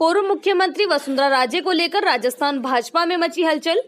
पूर्व मुख्यमंत्री वसुंधरा राजे को लेकर राजस्थान भाजपा में मची हलचल।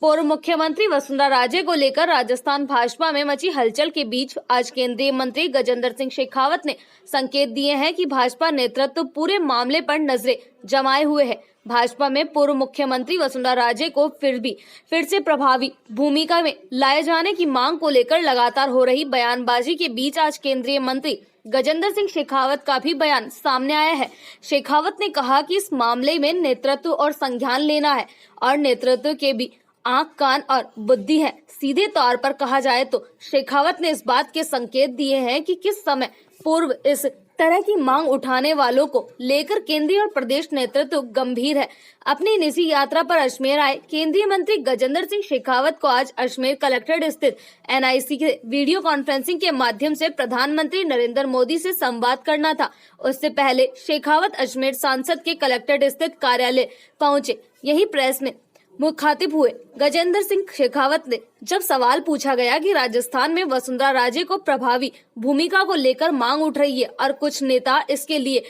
पूर्व मुख्यमंत्री वसुंधरा राजे को लेकर राजस्थान भाजपा में मची हलचल के बीच आज केंद्रीय मंत्री गजेंद्र सिंह शेखावत ने संकेत दिए हैं कि भाजपा नेतृत्व पूरे मामले पर नजरें जमाए हुए है। भाजपा में पूर्व मुख्यमंत्री वसुंधरा राजे को फिर से प्रभावी भूमिका में लाए जाने की मांग को लेकर लगातार हो रही बयानबाजी के बीच आज केंद्रीय मंत्री गजेंद्र सिंह शेखावत का भी बयान सामने आया है। शेखावत ने कहा कि इस मामले में नेतृत्व और संज्ञान लेना है और नेतृत्व के भी आंख, कान और बुद्धि है। सीधे तौर पर कहा जाए तो शेखावत ने इस बात के संकेत दिए हैं कि किस समय पूर्व इस तरह की मांग उठाने वालों को लेकर केंद्रीय और प्रदेश नेतृत्व गंभीर है। अपनी निजी यात्रा पर अजमेर आए केंद्रीय मंत्री गजेंद्र सिंह शेखावत को आज अजमेर कलेक्ट्रेट स्थित NIC के वीडियो कॉन्फ्रेंसिंग के माध्यम से प्रधानमंत्री नरेंद्र मोदी से संवाद करना था। उससे पहले शेखावत अजमेर सांसद के कलेक्ट्रेट स्थित कार्यालय पहुंचे। यही प्रेस में मुखातिब हुए गजेंद्र सिंह शेखावत ने जब सवाल पूछा गया कि राजस्थान में वसुंधरा राजे को प्रभावी भूमिका को लेकर मांग उठ रही है और कुछ नेता इसके लिए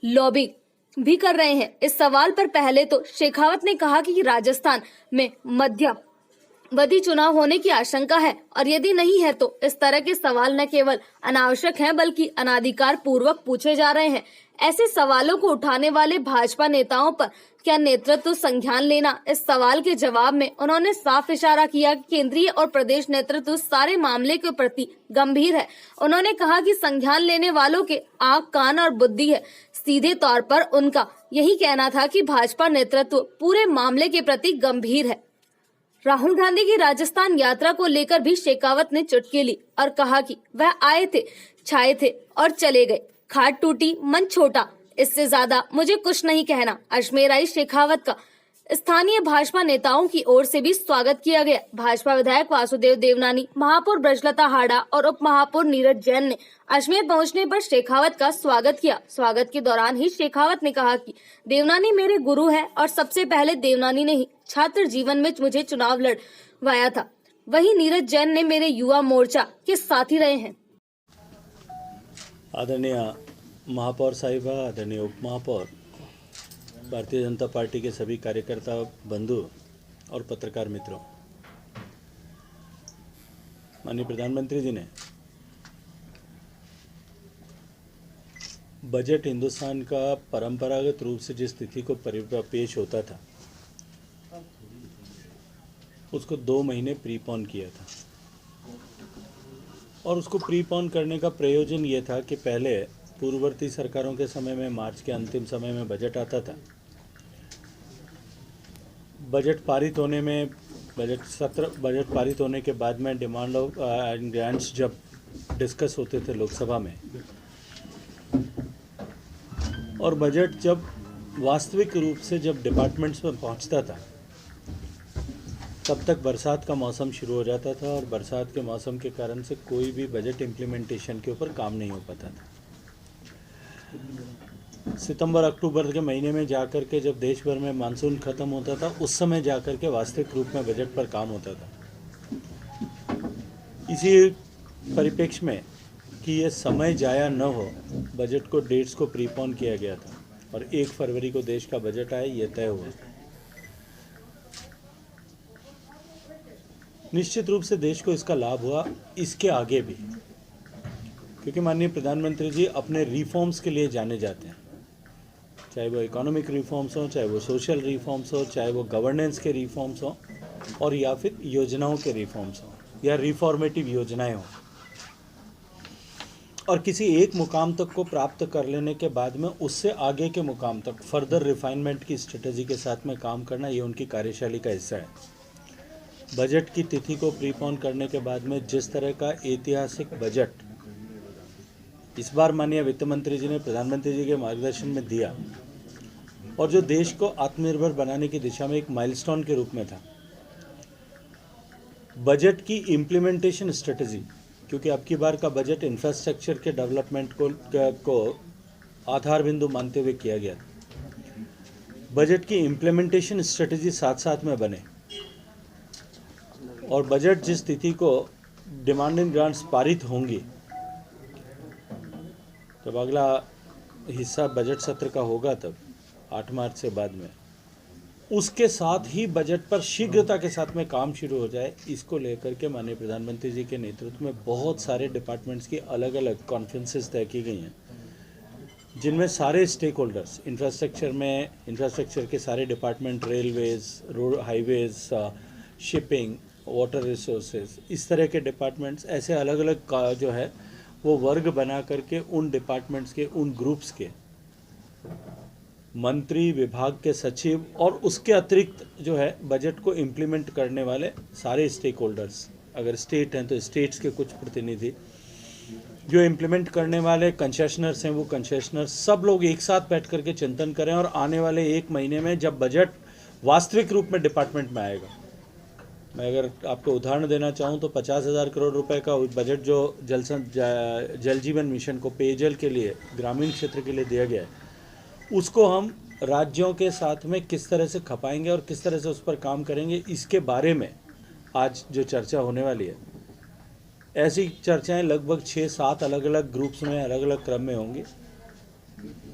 लॉबी भी कर रहे हैं, इस सवाल पर पहले तो शेखावत ने कहा कि राजस्थान में मध्यावधि चुनाव होने की आशंका है और यदि नहीं है तो इस तरह के सवाल न केवल अनावश्यक हैं बल्कि अनाधिकार पूर्वक पूछे जा रहे हैं। ऐसे सवालों को उठाने वाले भाजपा नेताओं पर क्या नेतृत्व संज्ञान लेना? इस सवाल के जवाब में उन्होंने साफ इशारा किया कि केंद्रीय और प्रदेश नेतृत्व सारे मामले के प्रति गंभीर है। उन्होंने कहा कि संज्ञान लेने वालों के आंख, कान और बुद्धि है। सीधे तौर पर उनका यही कहना था कि भाजपा नेतृत्व पूरे मामले के प्रति गंभीर है। राहुल गांधी की राजस्थान यात्रा को लेकर भी शेखावत ने चुटकी ली और कहा कि वह आए थे, छाए थे और चले गए। खाट टूटी, मन छोटा, इससे ज्यादा मुझे कुछ नहीं कहना। अजमेर आई शेखावत का स्थानीय भाजपा नेताओं की ओर से भी स्वागत किया गया। भाजपा विधायक वासुदेव देवनानी, महापौर ब्रजलता हाड़ा और उप महापौर नीरज जैन ने अजमेर पहुंचने पर शेखावत का स्वागत किया। स्वागत के दौरान ही शेखावत ने कहा कि देवनानी मेरे गुरु है और सबसे पहले देवनानी ने ही छात्र जीवन में मुझे चुनाव लड़वाया था। वहीं नीरज जैन ने मेरे युवा मोर्चा के साथी रहे हैं। आदरणीय महापौर साहिबा, आदरणीय उप महापौर, भारतीय जनता पार्टी के सभी कार्यकर्ता बंधु और पत्रकार मित्रों, माननीय प्रधानमंत्री जी ने बजट हिंदुस्तान का परंपरागत रूप से जिस तिथि को पेश होता था उसको 2 महीने प्रीपोन किया था और उसको प्रीपोन करने का प्रयोजन ये था कि पहले पूर्ववर्ती सरकारों के समय में मार्च के अंतिम समय में बजट आता था। बजट पारित होने के बाद में डिमांड ऑफ ग्रांट्स जब डिस्कस होते थे लोकसभा में और बजट जब वास्तविक रूप से जब डिपार्टमेंट्स में पहुंचता था तब तक बरसात का मौसम शुरू हो जाता था और बरसात के मौसम के कारण से कोई भी बजट इम्प्लीमेंटेशन के ऊपर काम नहीं हो पाता था। सितंबर अक्टूबर के महीने में जाकर के जब देश भर में मानसून खत्म होता था उस समय जाकर के वास्तविक रूप में बजट पर काम होता था। इसी परिप्रेक्ष्य में कि ये समय जाया न हो, बजट को डेट्स को प्रीपोन किया गया था और 1 फरवरी को देश का बजट आया, ये तय हुआ। निश्चित रूप से देश को इसका लाभ हुआ, इसके आगे भी, क्योंकि माननीय प्रधानमंत्री जी अपने रिफॉर्म्स के लिए जाने जाते हैं, चाहे वो इकोनॉमिक रिफॉर्म्स हो, चाहे वो सोशल रिफॉर्म्स हो, चाहे वो गवर्नेंस के रिफॉर्म्स हो और या फिर योजनाओं के रिफॉर्म्स हो या रिफॉर्मेटिव योजनाएं हो। और किसी एक मुकाम तक को प्राप्त कर लेने के बाद में उससे आगे के मुकाम तक फर्दर रिफाइनमेंट की स्ट्रेटजी के साथ में काम करना, ये उनकी कार्यशैली का हिस्सा है। बजट की तिथि को प्रीपोन करने के बाद में जिस तरह का ऐतिहासिक बजट इस बार माननीय वित्त मंत्री जी ने प्रधानमंत्री जी के मार्गदर्शन में दिया और जो देश को आत्मनिर्भर बनाने की दिशा में एक माइलस्टोन के रूप में था, बजट की इम्प्लीमेंटेशन स्ट्रेटजी, क्योंकि अब की बार का बजट इंफ्रास्ट्रक्चर के डेवलपमेंट को आधार बिंदु मानते हुए किया गया। बजट की इम्प्लीमेंटेशन स्ट्रेटजी साथ साथ में बने और बजट जिस तिथि को डिमांडिंग ग्रांट्स पारित होंगी, जब अगला हिस्सा बजट सत्र का होगा तब 8 मार्च से बाद में, उसके साथ ही बजट पर शीघ्रता के साथ में काम शुरू हो जाए, इसको लेकर के माननीय प्रधानमंत्री जी के नेतृत्व में बहुत सारे डिपार्टमेंट्स की अलग अलग कॉन्फ्रेंसेस तय की गई हैं, जिनमें सारे स्टेक होल्डर्स इंफ्रास्ट्रक्चर के सारे department, railways, road, highways, shipping, water resources, इस तरह के डिपार्टमेंट्स ऐसे अलग अलग जो है वो वर्ग बना करके उन डिपार्टमेंट्स के, उन ग्रुप्स के मंत्री, विभाग के सचिव और उसके अतिरिक्त जो है बजट को इम्प्लीमेंट करने वाले सारे स्टेक होल्डर्स, अगर स्टेट हैं तो स्टेट्स के कुछ प्रतिनिधि, जो इम्प्लीमेंट करने वाले कंसेशनर्स हैं वो कंसेशनर्स, सब लोग एक साथ बैठ करके चिंतन करें और आने वाले 1 महीने में जब बजट वास्तविक रूप में डिपार्टमेंट में आएगा, मैं अगर आपको उदाहरण देना चाहूँ तो 50,000 करोड़ रुपए का बजट जो जल जीवन मिशन को पेयजल के लिए ग्रामीण क्षेत्र के लिए दिया गया है, उसको हम राज्यों के साथ में किस तरह से खपाएंगे और किस तरह से उस पर काम करेंगे, इसके बारे में आज जो चर्चा होने वाली है, ऐसी चर्चाएं लगभग 6-7 अलग अलग ग्रुप्स में अलग अलग क्रम में होंगी।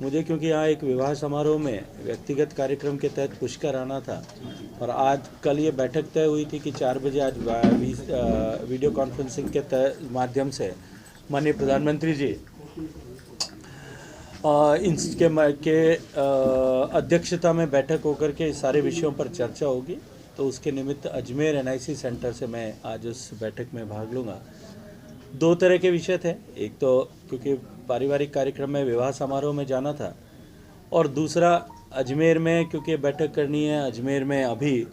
मुझे क्योंकि यहाँ एक विवाह समारोह में व्यक्तिगत कार्यक्रम के तहत पुष्कर आना था और आज कल ये बैठक तय हुई थी कि 4 बजे आज वीडियो कॉन्फ्रेंसिंग के माध्यम से माननीय प्रधानमंत्री जी इनके अध्यक्षता में बैठक होकर के सारे विषयों पर चर्चा होगी, तो उसके निमित्त अजमेर NIC सेंटर से मैं आज उस बैठक में भाग लूँगा। 2 तरह के विषय थे, एक तो क्योंकि पारिवारिक कार्यक्रम में विवाह समारोह में जाना था और दूसरा अजमेर में क्योंकि बैठक करनी है। अजमेर में अभी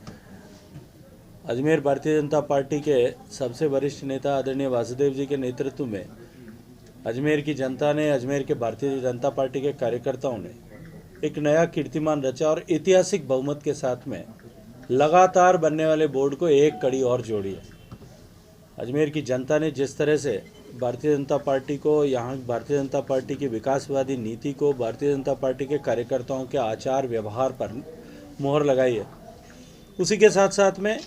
अजमेर भारतीय जनता पार्टी के सबसे वरिष्ठ नेता आदरणीय वासुदेव जी के नेतृत्व में अजमेर की जनता ने, अजमेर के भारतीय जनता पार्टी के कार्यकर्ताओं ने एक नया कीर्तिमान रचा और ऐतिहासिक बहुमत के साथ में लगातार बनने वाले बोर्ड को एक कड़ी और जोड़ी है। अजमेर की जनता ने जिस तरह से भारतीय जनता पार्टी को, यहाँ भारतीय जनता पार्टी की विकासवादी नीति को, भारतीय जनता पार्टी के कार्यकर्ताओं के आचार व्यवहार पर मोहर लगाई है, उसी के साथ साथ में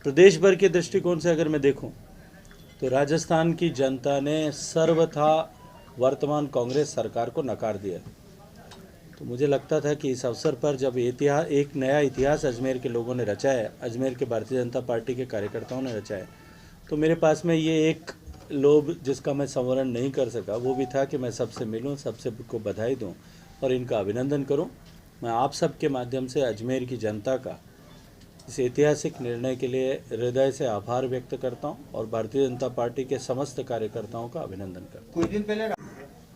प्रदेश भर के दृष्टिकोण से अगर मैं देखूं तो राजस्थान की जनता ने सर्वथा वर्तमान कांग्रेस सरकार को नकार दिया। तो मुझे लगता था कि इस अवसर पर जब एक नया इतिहास अजमेर के लोगों ने रचा है, अजमेर के भारतीय जनता पार्टी के कार्यकर्ताओं ने रचा है, तो मेरे पास में ये एक लोभ जिसका मैं संवरण नहीं कर सका वो भी था कि मैं सबसे मिलूं, सबसे को बधाई दूं और इनका अभिनंदन करूं। मैं आप सबके माध्यम से अजमेर की जनता का इस ऐतिहासिक निर्णय के लिए हृदय से आभार व्यक्त करता हूं और भारतीय जनता पार्टी के समस्त कार्यकर्ताओं का अभिनंदन करता हूं। कुछ दिन पहले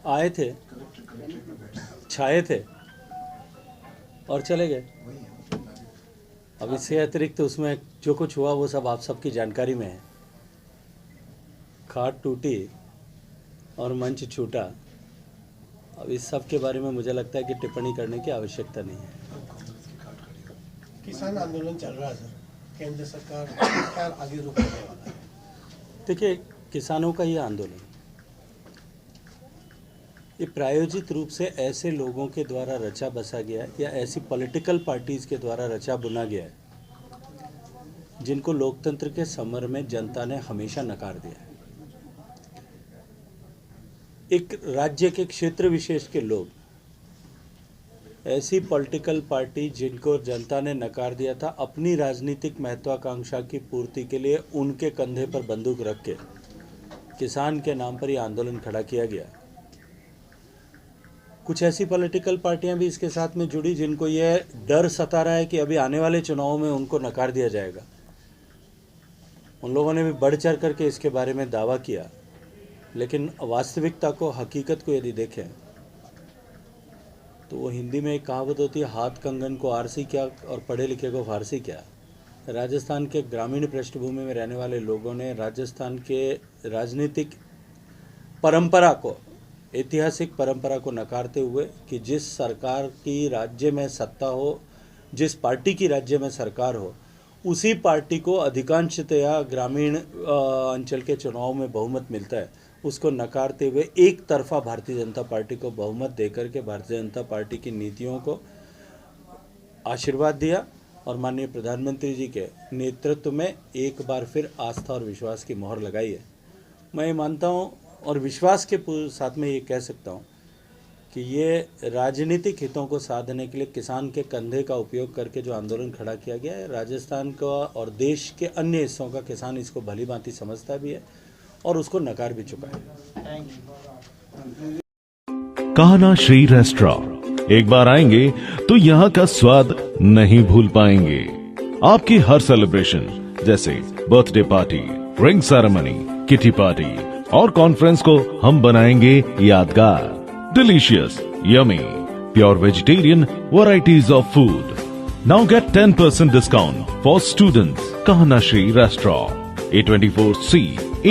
आए थे, छाए थे और चले गए। अब इससे अतिरिक्त उसमें जो कुछ हुआ वो सब आप सबकी जानकारी में है। खाट टूटी और मंच छूटा, अब इस सब के बारे में मुझे लगता है कि टिप्पणी करने की आवश्यकता नहीं है। किसान आंदोलन चल रहा है सर, केंद्र सरकार क्या आगे रोकने वाला है? देखिए, किसानों का ये आंदोलन ये प्रायोजित रूप से ऐसे लोगों के द्वारा रचा बसा गया है या ऐसी पॉलिटिकल पार्टीज के द्वारा रचा बुना गया है जिनको लोकतंत्र के समर में जनता ने हमेशा नकार दिया है। एक राज्य के क्षेत्र विशेष के लोग, ऐसी पॉलिटिकल पार्टी जिनको जनता ने नकार दिया था, अपनी राजनीतिक महत्वाकांक्षा की पूर्ति के लिए उनके कंधे पर बंदूक रख के किसान के नाम पर यह आंदोलन खड़ा किया गया। कुछ ऐसी पॉलिटिकल पार्टियां भी इसके साथ में जुड़ी जिनको यह डर सता रहा है कि अभी आने वाले चुनावों में उनको नकार दिया जाएगा। उन लोगों ने भी बढ़ चढ़ करके इसके बारे में दावा किया, लेकिन वास्तविकता को, हकीकत को यदि देखें तो वो हिंदी में एक कहावत होती है, हाथ कंगन को आरसी क्या और पढ़े लिखे को फारसी क्या। राजस्थान के ग्रामीण पृष्ठभूमि में रहने वाले लोगों ने राजस्थान के राजनीतिक परंपरा को, ऐतिहासिक परंपरा को नकारते हुए कि जिस सरकार की राज्य में सत्ता हो, जिस पार्टी की राज्य में सरकार हो, उसी पार्टी को अधिकांशतया ग्रामीण अंचल के चुनाव में बहुमत मिलता है, उसको नकारते हुए एक तरफा भारतीय जनता पार्टी को बहुमत देकर के भारतीय जनता पार्टी की नीतियों को आशीर्वाद दिया और माननीय प्रधानमंत्री जी के नेतृत्व में एक बार फिर आस्था और विश्वास की मोहर लगाई है। मैं ये मानता हूँ और विश्वास के साथ में ये कह सकता हूँ कि ये राजनीतिक हितों को साधने के लिए किसान के कंधे का उपयोग करके जो आंदोलन खड़ा किया गया है, राजस्थान का और देश के अन्य हिस्सों का किसान इसको भली भांति समझता भी है और उसको नकार भी चुका है। कहना श्री रेस्टोरेंट, एक बार आएंगे तो यहाँ का स्वाद नहीं भूल पाएंगे। आपकी हर सेलिब्रेशन जैसे birthday party, ring ceremony, kitty party और कॉन्फ्रेंस को हम बनाएंगे यादगार। Delicious, yummy, pure vegetarian varieties of food. Now get 10% discount for students. Kahana Shri Restaurant, A24C,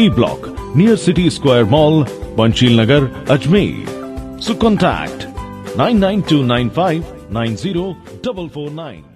A Block, near City Square Mall, Panchil Nagar, Ajmer. So contact 99295 90449.